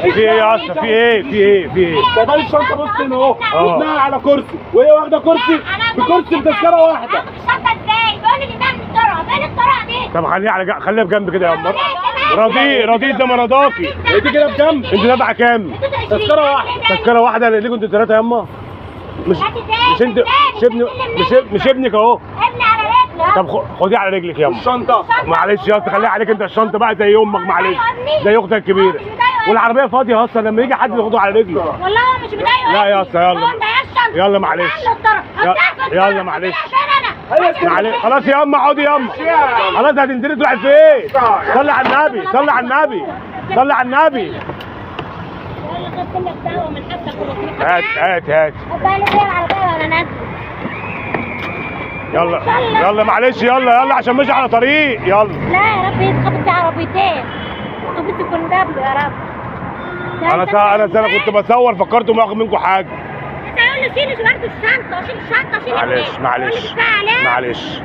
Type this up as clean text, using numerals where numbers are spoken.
في ايه يا اسطى؟ في ايه؟ سايبه لي الشنطه بص هنا اهو، وابنها على كرسي وهي واخده كرسي بكرسي بتذكره واحده. هاخد الشنطه ازاي؟ بيقول لي ده من الطرق، فين الطرق دي؟ طب خليها على خليها بجنب كده يا ام. رضيت ده ما رضاكي. هي دي كده بجنب. انت دافعه كام؟ تذكره واحده. تذكره واحده ليكوا انتوا ثلاثه يا اما. مش انت مش ابنك اهو. ابني على رجله. طب خديه على رجلك يا اما. الشنطه معلش يا اسطى خليها عليك انت الشنطه بقى زي امك معلش. زي اختك الكبيره. والعربيه فاضيه اصلا لما يجي حد ياخده على رجله. والله هو مش مضايقه. لا يا اسطى يلا. يلا معلش. يلا معلش. معلش خلاص يا اما اقعدي يا اما. خلاص هتنزلي تروحي فين؟ صلي على النبي صلي على النبي صلي على النبي. هات يلا معلش يلا عشان ماشي على طريق يلا. لا يا رب يتخبط في عربيتين اتوبيس يكون دبل يا رب. انا كنت بصور فكرتوا باخد منكم حاجه. انت يقول لي شيل برضه الشنطه، شيل الشنطه، شيل معلش